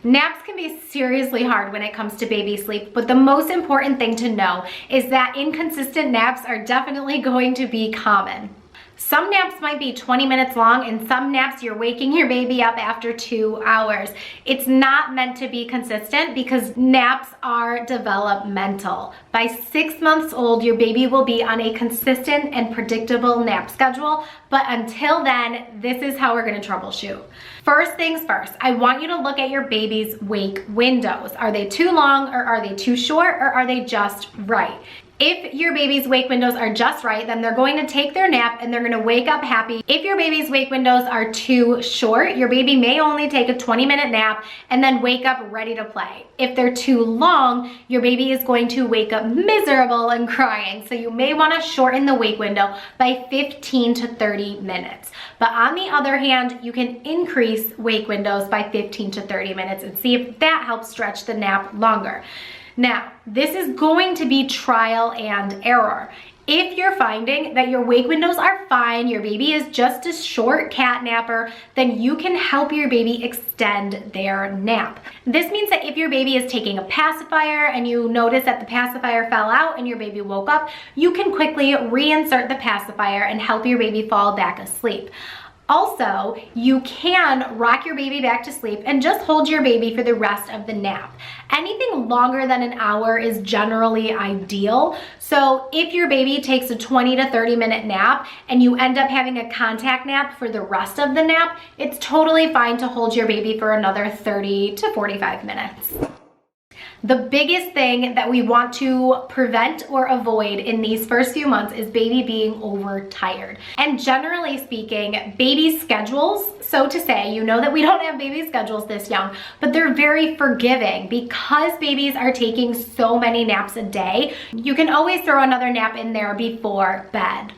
Naps can be seriously hard when it comes to baby sleep, but the most important thing to know is that inconsistent naps are definitely going to be common. Some naps might be 20 minutes long, and some naps you're waking your baby up after 2 hours. It's not meant to be consistent because naps are developmental. By 6 months old, your baby will be on a consistent and predictable nap schedule, but until then, this is how we're gonna troubleshoot. First things first, I want you to look at your baby's wake windows. Are they too long, or are they too short, or are they just right? If your baby's wake windows are just right, then they're going to take their nap and they're gonna wake up happy. If your baby's wake windows are too short, your baby may only take a 20-minute nap and then wake up ready to play. If they're too long, your baby is going to wake up miserable and crying. So you may wanna shorten the wake window by 15 to 30 minutes. But on the other hand, you can increase wake windows by 15 to 30 minutes and see if that helps stretch the nap longer. Now, this is going to be trial and error. If you're finding that your wake windows are fine, your baby is just a short cat napper, then you can help your baby extend their nap. This means that if your baby is taking a pacifier and you notice that the pacifier fell out and your baby woke up, you can quickly reinsert the pacifier and help your baby fall back asleep. Also, you can rock your baby back to sleep and just hold your baby for the rest of the nap. Anything longer than an hour is generally ideal. So if your baby takes a 20 to 30 minute nap and you end up having a contact nap for the rest of the nap, it's totally fine to hold your baby for another 30 to 45 minutes. The biggest thing that we want to prevent or avoid in these first few months is baby being overtired. And generally speaking, baby schedules, so to say, you know that we don't have baby schedules this young, but they're very forgiving because babies are taking so many naps a day. You can always throw another nap in there before bed.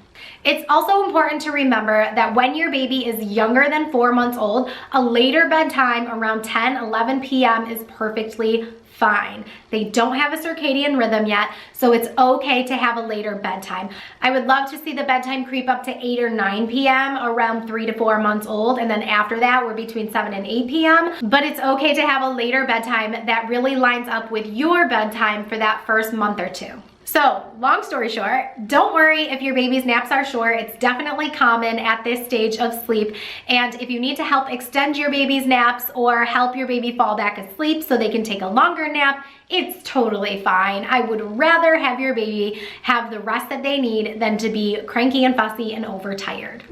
It's also important to remember that when your baby is younger than 4 months old, a later bedtime around 10, 11 p.m. is perfectly fine. They don't have a circadian rhythm yet, so it's okay to have a later bedtime. I would love to see the bedtime creep up to 8 or 9 p.m. around 3 to 4 months old, and then after that, we're between 7 and 8 p.m. But it's okay to have a later bedtime that really lines up with your bedtime for that first month or two. So, long story short, don't worry if your baby's naps are short. It's definitely common at this stage of sleep. And if you need to help extend your baby's naps or help your baby fall back asleep so they can take a longer nap, it's totally fine. I would rather have your baby have the rest that they need than to be cranky and fussy and overtired.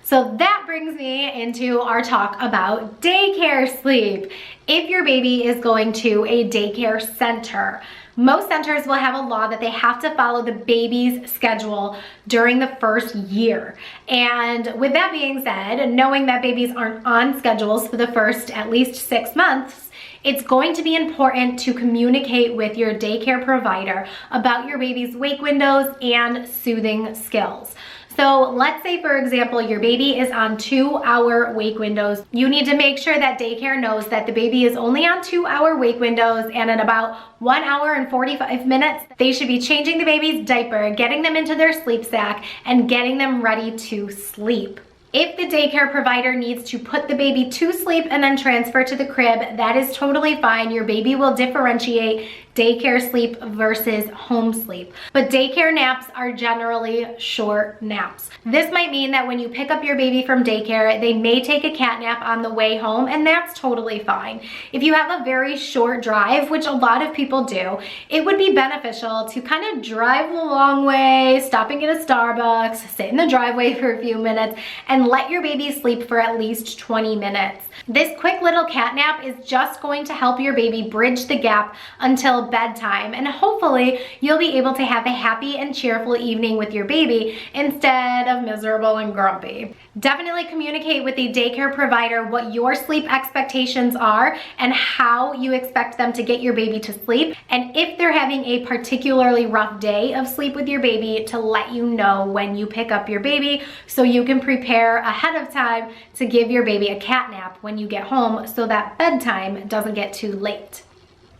So that brings me into our talk about daycare sleep. If your baby is going to a daycare center, most centers will have a law that they have to follow the baby's schedule during the first year. And with that being said, knowing that babies aren't on schedules for the first at least 6 months, it's going to be important to communicate with your daycare provider about your baby's wake windows and soothing skills. So let's say, for example, your baby is on 2-hour wake windows. You need to make sure that daycare knows that the baby is only on 2-hour wake windows, and in about 1 hour and 45 minutes, they should be changing the baby's diaper, getting them into their sleep sack, and getting them ready to sleep. If the daycare provider needs to put the baby to sleep and then transfer to the crib, that is totally fine. Your baby will differentiate daycare sleep versus home sleep. But daycare naps are generally short naps. This might mean that when you pick up your baby from daycare, they may take a cat nap on the way home, and that's totally fine. If you have a very short drive, which a lot of people do, it would be beneficial to kind of drive the long way, stopping at a Starbucks, sit in the driveway for a few minutes, and let your baby sleep for at least 20 minutes. This quick little cat nap is just going to help your baby bridge the gap until bedtime, and hopefully you'll be able to have a happy and cheerful evening with your baby instead of miserable and grumpy. Definitely communicate with the daycare provider what your sleep expectations are and how you expect them to get your baby to sleep, and if they're having a particularly rough day of sleep with your baby, to let you know when you pick up your baby so you can prepare ahead of time to give your baby a cat nap when you get home so that bedtime doesn't get too late.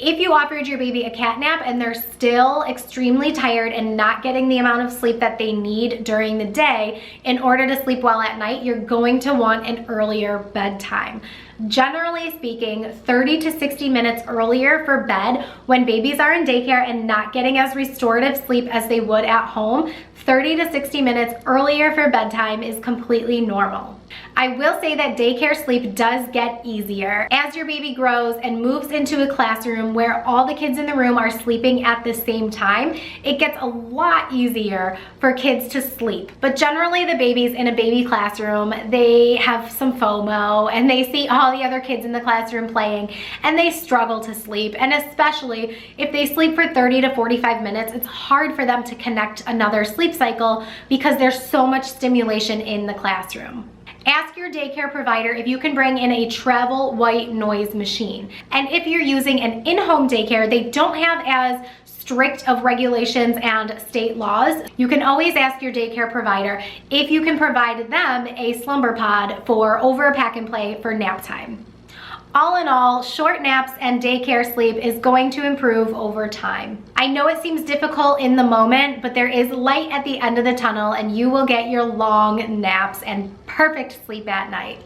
If you offered your baby a cat nap and they're still extremely tired and not getting the amount of sleep that they need during the day in order to sleep well at night, you're going to want an earlier bedtime. Generally speaking, 30 to 60 minutes earlier for bed when babies are in daycare and not getting as restorative sleep as they would at home, 30 to 60 minutes earlier for bedtime is completely normal. I will say that daycare sleep does get easier as your baby grows and moves into a classroom where all the kids in the room are sleeping at the same time. It gets a lot easier for kids to sleep. But generally the babies in a baby classroom, they have some FOMO and they see all the other kids in the classroom playing and they struggle to sleep. And especially if they sleep for 30 to 45 minutes, it's hard for them to connect another sleep cycle because there's so much stimulation in the classroom. Ask your daycare provider if you can bring in a travel white noise machine. And if you're using an in-home daycare, they don't have as strict of regulations and state laws. You can always ask your daycare provider if you can provide them a slumber pod for over a pack and play for nap time. All in all, short naps and daycare sleep is going to improve over time. I know it seems difficult in the moment, but there is light at the end of the tunnel and you will get your long naps and perfect sleep at night.